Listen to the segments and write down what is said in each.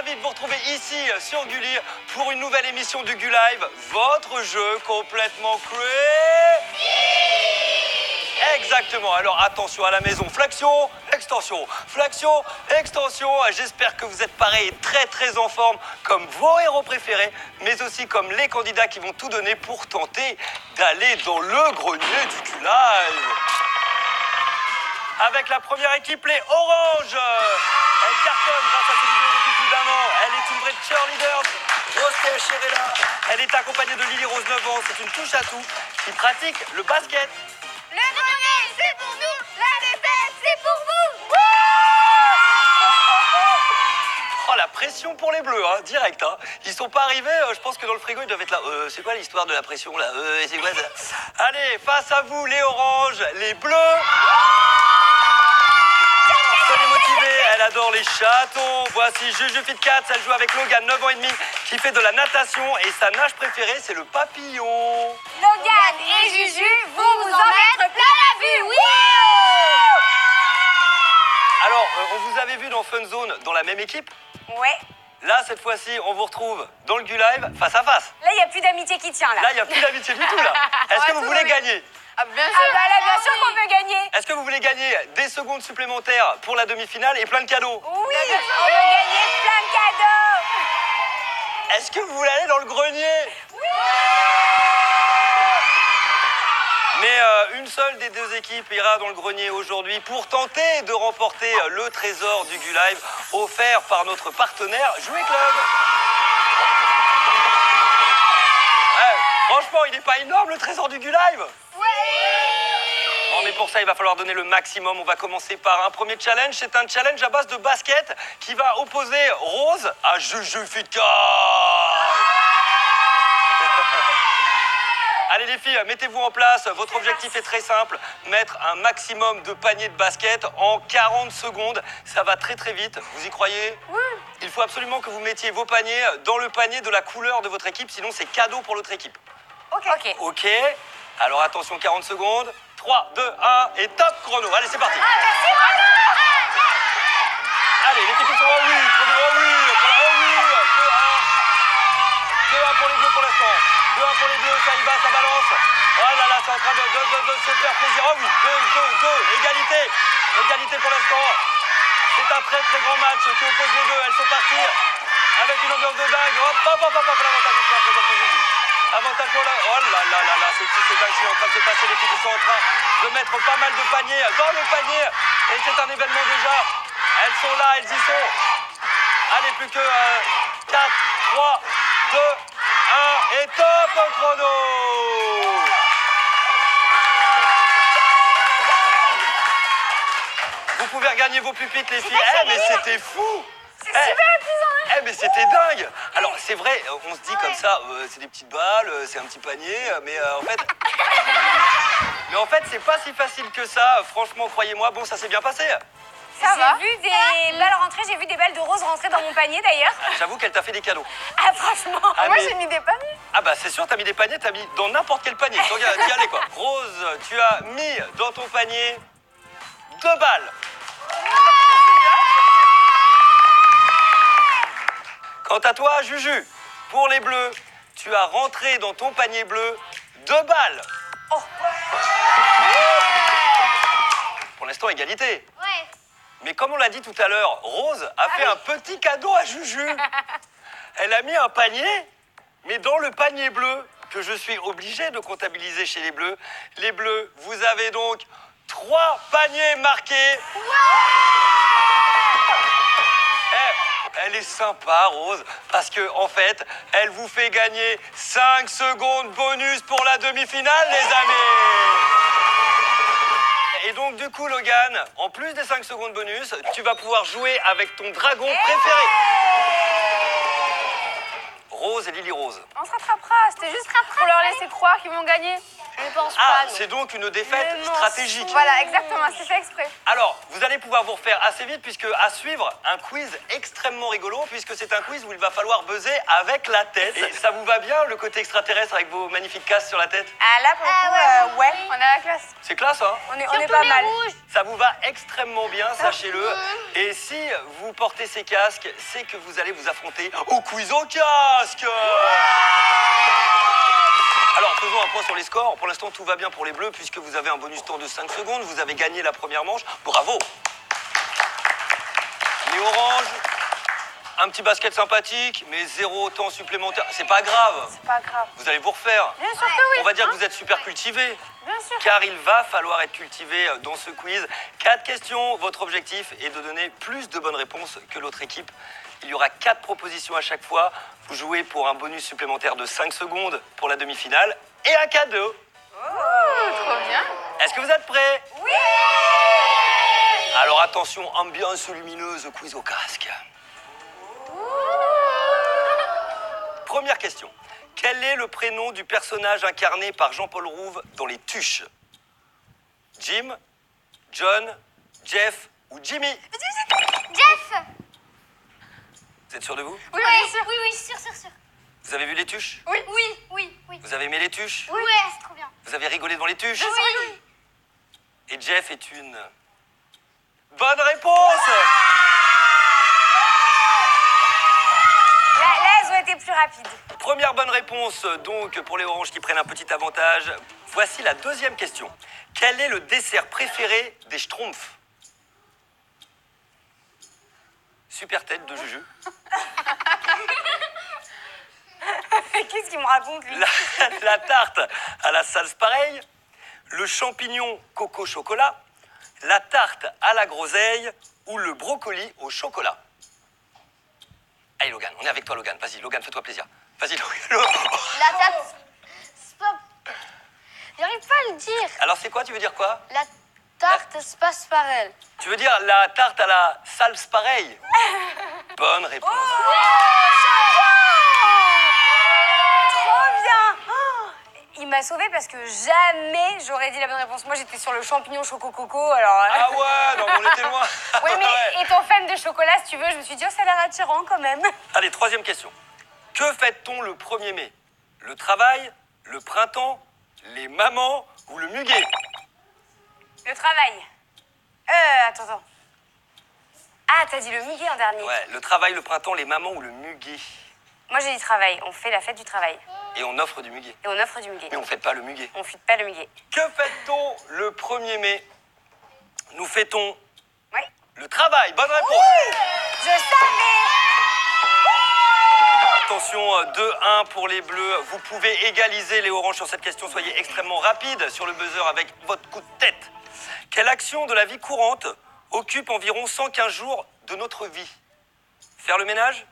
ravi de vous retrouver ici sur Gulli pour une nouvelle émission du Gulive, votre jeu complètement crazy. Exactement, alors attention à la maison, flexion, extension, flexion, extension. J'espère que vous êtes parés et très en forme comme vos héros préférés, mais aussi comme les candidats qui vont tout donner pour tenter d'aller dans le grenier du Gulive. Avec la première équipe, les Oranges. Elle cartonne grâce à ses vidéos depuis plus d'1 an. Elle est une vraie cheerleader. Rose Cherella. Elle est accompagnée de Lily Rose 9 ans. C'est une touche à tout qui pratique le basket. Le grenier, c'est pour nous. La défaite, c'est pour vous. Oh, la pression pour les Bleus, hein, direct. Hein. Ils sont pas arrivés, je pense que dans le frigo, ils doivent être là. C'est quoi l'histoire de la pression, là c'est quoi ça? Allez, face à vous, les Oranges, les Bleus. Elle est motivée, elle adore les chatons. Voici Juju Fitcats, elle joue avec Logan, 9 ans et demi, qui fait de la natation et sa nage préférée, c'est le papillon. Logan et Juju vont vous en mettre plein la vue. Oui. Alors, on vous avait vu dans Fun Zone dans la même équipe. Ouais. Là, cette fois-ci, on vous retrouve dans le Gulive face à face. Là, il n'y a plus d'amitié qui tient, là. Là, il n'y a plus d'amitié du tout, là. Est-ce que vous voulez gagner? Ah, bien sûr. Ah, bah là, bien sûr qu'on peut gagner. Est-ce que vous voulez gagner des secondes supplémentaires pour la demi-finale et plein de cadeaux? Oui, on veut gagner plein de cadeaux. Est-ce que vous voulez aller dans le grenier? Oui. Mais une seule des deux équipes ira dans le grenier aujourd'hui pour tenter de remporter le trésor du Gulive offert par notre partenaire Jouet Club. Ouais, franchement, il n'est pas énorme le trésor du Gulive? Non, mais pour ça, il va falloir donner le maximum. On va commencer par un premier challenge. C'est un challenge à base de basket qui va opposer Rose à Juju Fitcats. Allez les filles, mettez-vous en place. Votre objectif est très simple. Mettre un maximum de paniers de basket en 40 secondes. Ça va très vite. Vous y croyez? Oui. Il faut absolument que vous mettiez vos paniers dans le panier de la couleur de votre équipe. Sinon, c'est cadeau pour l'autre équipe. Ok. Alors attention, 40 secondes. 3, 2, 1 et top chrono. Allez, c'est parti. Allez, les équipes sont en oui. 2-1 pour les Bleus pour l'instant. 2-1 pour les Bleus, ça y va, ça balance. Oh là là, c'est en train de se faire plaisir. Oh oui, 2, égalité. Égalité pour l'instant. C'est un très grand match qui oppose les deux. Elles sont parties avec une ambiance de dingue. Hop, l'avantage est très présent pour Juju. Avantage pour la... Oh là là, c'est dingue, c'est en train de se passer. Les filles sont en train de mettre pas mal de paniers dans le panier. Et c'est un événement déjà. Elles sont là, elles y sont. Allez, plus que 4, 3, 2, 1 et top chrono. Vous pouvez regagner vos pupitres, les filles. Mais c'était fou. C'est super amusant. Mais c'était dingue. Alors, c'est vrai, on se dit comme ça, c'est des petites balles, c'est un petit panier, mais en fait... Mais en fait, c'est pas si facile que ça. Franchement, croyez-moi, bon, ça s'est bien passé. J'ai vu des balles rentrer, j'ai vu des balles de rose rentrer dans mon panier d'ailleurs. J'avoue qu'elle t'a fait des cadeaux. Ah franchement. Moi j'ai mis des paniers. Ah bah c'est sûr, t'as mis des paniers, t'as mis dans n'importe quel panier. Donc t'y allais quoi. Rose, tu as mis dans ton panier 2 balles. Quant à toi, Juju, pour les Bleus, tu as rentré dans ton panier bleu 2 balles. Oh. Pour l'instant, égalité. Ouais. Mais comme on l'a dit tout à l'heure, Rose a fait un petit cadeau à Juju. Elle a mis un panier, mais dans le panier bleu, que je suis obligé de comptabiliser chez les Bleus. Les Bleus, vous avez donc 3 paniers marqués. Elle est sympa, Rose, parce que en fait, elle vous fait gagner 5 secondes bonus pour la demi-finale, les amis. Et donc, du coup, Logan, en plus des 5 secondes bonus, tu vas pouvoir jouer avec ton dragon préféré. Rose et Lily Rose. On se rattrapera, c'était juste pour leur laisser croire qu'ils vont gagner. Je pense Ah, pas. non. c'est donc une défaite Le stratégique. Voilà, exactement, c'est fait exprès. Alors, vous allez pouvoir vous refaire assez vite puisque à suivre un quiz extrêmement rigolo puisque c'est un quiz où il va falloir buzzer avec la tête. Et ça vous va bien le côté extraterrestre avec vos magnifiques casques sur la tête? Ah là, pour le coup, ouais, on a la classe. C'est classe, hein? On est Surtout pas les mal. rouges. Ça vous va extrêmement bien, sachez-le. Et si vous portez ces casques, c'est que vous allez vous affronter au quiz au casque. Alors, faisons un point sur les scores. Pour l'instant, tout va bien pour les bleus puisque vous avez un bonus temps de 5 secondes. Vous avez gagné la première manche. Bravo. Les oranges, un petit basket sympathique, mais 0 temps supplémentaire. C'est pas grave. C'est pas grave. Vous allez vous refaire. Bien sûr que oui. On va dire que vous êtes super cultivés. Bien sûr. Car il va falloir être cultivé dans ce quiz. 4 questions. Votre objectif est de donner plus de bonnes réponses que l'autre équipe. Il y aura 4 propositions à chaque fois. Vous jouez pour un bonus supplémentaire de 5 secondes pour la demi-finale et un cadeau. Trop bien. Est-ce que vous êtes prêts? Oui. Alors attention, ambiance lumineuse, quiz au casque. Première question. Quel est le prénom du personnage incarné par Jean-Paul Rouve dans Les Tuches? Jim, John, Jeff ou Jimmy? Jeff. Vous êtes sûr de vous? Oui, oui, sûr. Vous avez vu Les Tuches? Oui. Vous avez aimé Les Tuches? Ouais, c'est trop bien. Vous avez rigolé devant Les Tuches? Oui. Et Jeff est une... Bonne réponse! Là, elles ont été plus rapides. Première bonne réponse, donc, pour les oranges qui prennent un petit avantage. Voici la deuxième question. Quel est le dessert préféré des Schtroumpfs? Super tête de Juju. Qu'est-ce qu'il me raconte, lui? La tarte à la salse pareille, le champignon coco chocolat, la tarte à la groseille ou le brocoli au chocolat. Allez Logan, on est avec toi Logan. Vas-y Logan, fais-toi plaisir. Vas-y Logan. La tarte. C'est pas. J'arrive pas à le dire. Alors c'est quoi, tu veux dire quoi? La tarte se passe par elle. Tu veux dire la tarte à la salse pareille? Bonne réponse. Trop bien. Oh, il m'a sauvée parce que jamais j'aurais dit la bonne réponse. Moi, j'étais sur le champignon choco-coco, alors... Ah ouais, non, mais on était loin. Oui, mais Ouais. étant fan de chocolat, si tu veux, je me suis dit, oh, ça a l'air attirant quand même. Allez, troisième question. Que fête-t-on le 1er mai? Le travail, le printemps, les mamans ou le muguet? Le travail. Attends. Ah, t'as dit le muguet en dernier. Ouais, le travail, le printemps, les mamans ou le muguet? Moi, j'ai dit travail. On fait la fête du travail. Et on offre du muguet. Et on offre du muguet. Mais on ne fête pas le muguet. On fuite pas le muguet. Que fête-t-on le 1er mai? Nous fêtons Oui. le travail. Bonne réponse. Je savais. Attention, 2-1 pour les bleus. Vous pouvez égaliser les oranges sur cette question. Soyez extrêmement rapide sur le buzzer avec votre coup de tête. Quelle action de la vie courante occupe environ 115 jours de notre vie? Faire le ménage?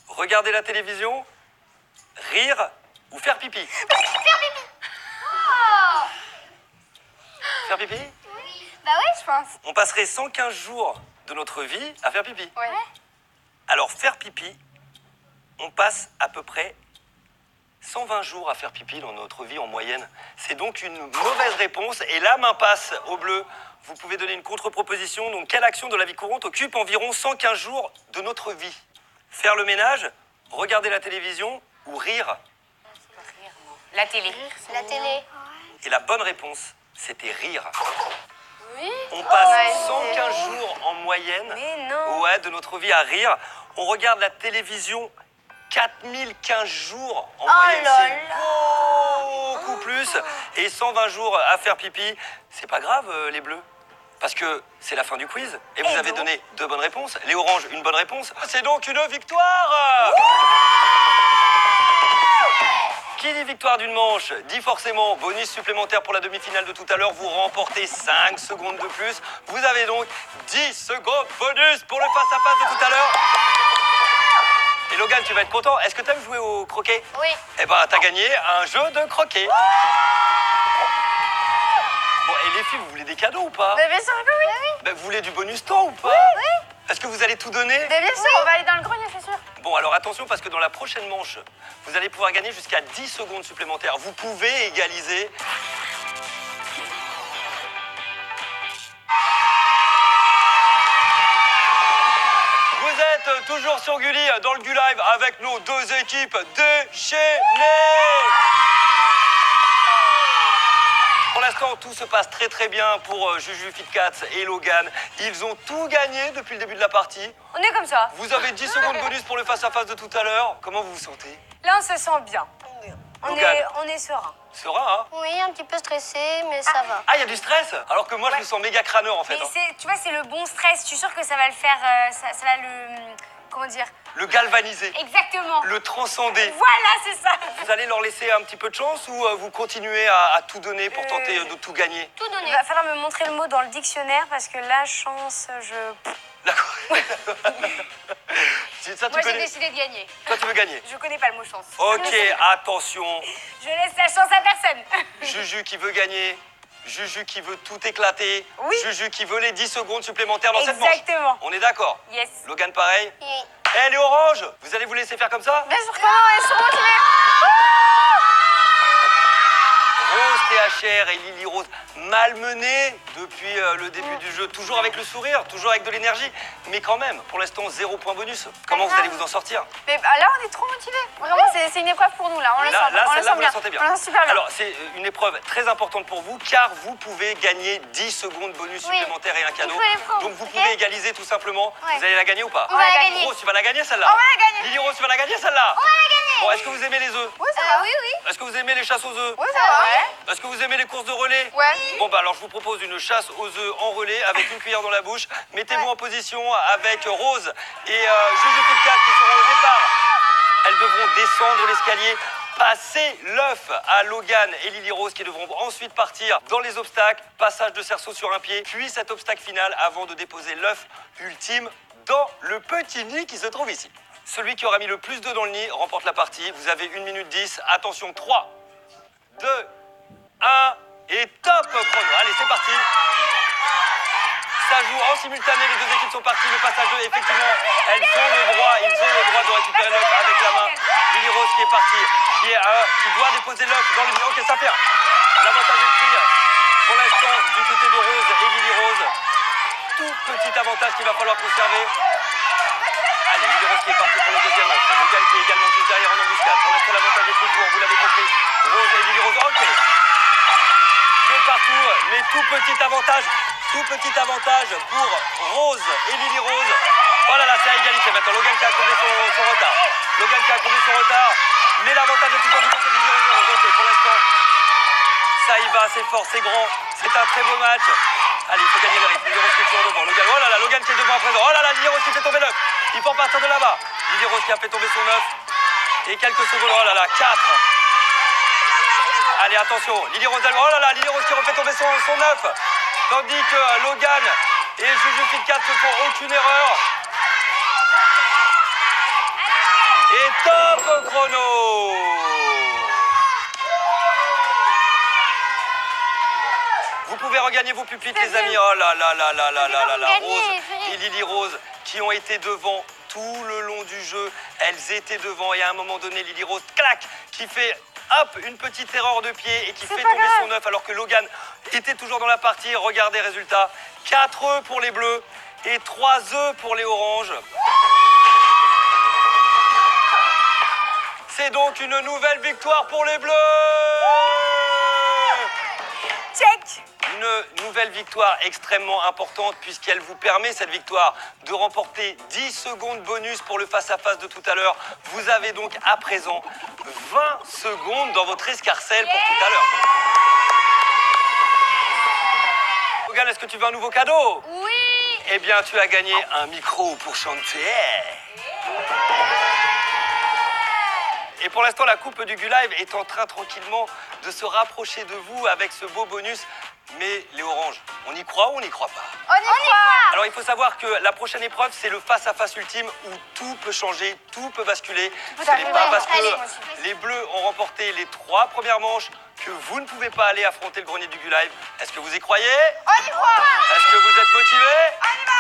Regarder la télévision? Rire? Ou faire pipi? Faire pipi? Bah oui, je pense. On passerait 115 jours de notre vie à faire pipi. Ouais. Alors, faire pipi, on passe à peu près 120 jours à faire pipi dans notre vie en moyenne. C'est donc une mauvaise réponse. Et la main passe au bleu. Vous pouvez donner une contre-proposition. Donc, quelle action de la vie courante occupe environ 115 jours de notre vie? Faire le ménage, regarder la télévision ou rire? La télé. La télé. Et la bonne réponse, c'était rire. Oui. On passe ouais, 115 jours en moyenne Mais non. ouais, de notre vie à rire. On regarde la télévision 4015 jours en moyenne. là C'est beaucoup plus. Et 120 jours à faire pipi. C'est pas grave, les bleus. Parce que c'est la fin du quiz. Et vous Et avez donc donné 2 bonnes réponses. Les oranges, une bonne réponse. C'est donc une victoire. Qui dit victoire d'une manche dit forcément bonus supplémentaire pour la demi-finale de tout à l'heure. Vous remportez 5 secondes de plus. Vous avez donc 10 secondes bonus pour le face-à-face de tout à l'heure. Et Logan, tu vas être content. Est-ce que tu aimes jouer au croquet? Oui. Eh ben, t'as gagné un jeu de croquet. Bon, et les filles, vous voulez des cadeaux ou pas? Bien sûr que oui. Ben, vous voulez du bonus temps ou pas? Est-ce que vous allez tout donner? Bien sûr, on va aller dans le grenier, c'est sûr. Bon, alors attention parce que dans la prochaine manche, vous allez pouvoir gagner jusqu'à 10 secondes supplémentaires. Vous pouvez égaliser. Vous êtes toujours sur Gulli dans le Gulive avec nos deux équipes déchaînées. Pour l'instant, tout se passe très très bien pour Juju, FitCats et Logan. Ils ont tout gagné depuis le début de la partie. On est comme ça. Vous avez 10 secondes bonus pour le face-à-face de tout à l'heure. Comment vous vous sentez? Là, on se sent bien. On Logan. est serein. Serein, hein? Oui, un petit peu stressé, mais ça va. Ah, il y a du stress? Alors que moi, je me sens méga crâneur en fait. Mais hein. tu vois, c'est le bon stress. Je suis sûre que ça va le faire. Ça va le. Comment dire? Le galvaniser, Exactement. le transcender. Voilà, c'est ça. Vous allez leur laisser un petit peu de chance ou vous continuez à tout donner pour tenter de tout gagner? Tout Il donné. va falloir me montrer le mot dans le dictionnaire parce que la chance, D'accord. Ça, tu Moi, j'ai connais? décidé de gagner. Toi, tu veux gagner? Je connais pas le mot chance. Ok, attention. Je laisse la chance à personne. Juju qui veut gagner. Juju qui veut tout éclater. Oui. Juju qui veut les 10 secondes supplémentaires dans cette manche. Exactement. On est d'accord? Yes. Logan, pareil? Oui. Eh, les oranges, vous allez vous laisser faire comme ça? Bien sûr que non, elles sont motivées. Rose THR et Lily Rose malmenés depuis le début du jeu. Toujours avec le sourire, toujours avec de l'énergie. Mais quand même, pour l'instant, 0 point bonus. Comment vous allez vous en sortir? Mais là, on est trop motivés. Vraiment, c'est une épreuve pour nous, là. On le sent, Là, on le celle-là, sent vous la sentez bien. On le sent super bien. Alors, c'est une épreuve très importante pour vous, car vous pouvez gagner 10 secondes bonus Oui. supplémentaires et un cadeau. Il faut les prendre, Donc, vous ok? pouvez égaliser tout simplement. Ouais. Vous allez la gagner ou pas? On va la gagner. Rose, tu vas la gagner, celle-là? On va la gagner. Lily Rose, tu vas la gagner, celle-là? On va la gagner. Bon, est-ce que vous aimez les œufs? Oui, ça va. Oui, oui. Est-ce que vous aimez les chasses aux œufs? Oui, ça va. Ouais. Est-ce que vous aimez les courses de relais? Ouais. Bon, bah alors je vous propose une chasse aux œufs en relais avec une cuillère dans la bouche. Mettez-vous en position avec Rose et Juju FitCats qui seront au départ. Elles devront descendre l'escalier, passer l'œuf à Logan et Lily Rose qui devront ensuite partir dans les obstacles. Passage de cerceau sur un pied, puis cet obstacle final avant de déposer l'œuf ultime dans le petit nid qui se trouve ici. Celui qui aura mis le plus d'œufs dans le nid remporte la partie. Vous avez 1 minute 10. Attention, 3, 2, 1 et top chrono. Allez, c'est parti. Ça joue en simultané, les deux équipes sont parties. Le passage 2, effectivement, ils ont le droit de récupérer l'œuf avec la main. Lily Rose qui est partie, qui doit déposer l'œuf dans le nid. Ok, ça fait un. L'avantage est pris pour l'instant du côté de Rose et Lily Rose. Tout petit avantage qu'il va falloir conserver. Allez, Lily Rose qui est partie pour le deuxième match. Logan qui est également juste derrière en embuscade. Pour l'instant, l'avantage est pris pour, vous l'avez compris. Rose et Lily Rose, ok. C'est partout, mais tout petit avantage pour Rose et Lily Rose. Oh là là, c'est à égalité maintenant. Logan qui a comblé son retard. Mais l'avantage est toujours du côté de Lily Rose. Ok, pour l'instant, ça y va, c'est fort, c'est grand. C'est un très beau match. Allez, il faut gagner le rythme. Lily Rose qui est toujours devant. Logan, oh là là, Logan qui est devant à présent. Oh là là, Lily Rose qui fait tomber l'œuf. Il faut partir de là-bas. Lily Rose qui a fait tomber son œuf. Et quelques secondes, oh là là, 4. Allez, attention, Lily Rose, oh là là, Lily Rose qui refait tomber son œuf. Tandis que Logan et Juju FitCats ne font aucune erreur. Et top chrono. Vous pouvez regagner vos pupitres, les amis. Oh là là là là là là là là. Rose et Lily Rose qui ont été devant tout le long du jeu. Elles étaient devant et à un moment donné, Lily Rose, clac, qui fait hop, une petite erreur de pied et qui fait tomber son œuf alors que Logan était toujours dans la partie. Regardez, résultat, 4 œufs pour les bleus et 3 œufs pour les oranges. C'est donc une nouvelle victoire pour les bleus. Check. Une nouvelle victoire extrêmement importante puisqu'elle vous permet, cette victoire, de remporter 10 secondes bonus pour le face-à-face de tout à l'heure. Vous avez donc à présent 20 secondes dans votre escarcelle pour tout à l'heure. Logan, est-ce que tu veux un nouveau cadeau? Oui. Eh bien, tu as gagné un micro pour chanter. Et pour l'instant, la coupe du Gulive est en train tranquillement de se rapprocher de vous avec ce beau bonus. Mais les oranges, on y croit ou on n'y croit pas? On y croit. Alors il faut savoir que la prochaine épreuve, c'est le face-à-face ultime où tout peut changer, tout peut basculer. Ce n'est pas parce que les bleus ont remporté les 3 premières manches que vous ne pouvez pas aller affronter le grenier du Gulive. Est-ce que vous y croyez? On y croit. Est-ce que vous êtes motivés? On y va.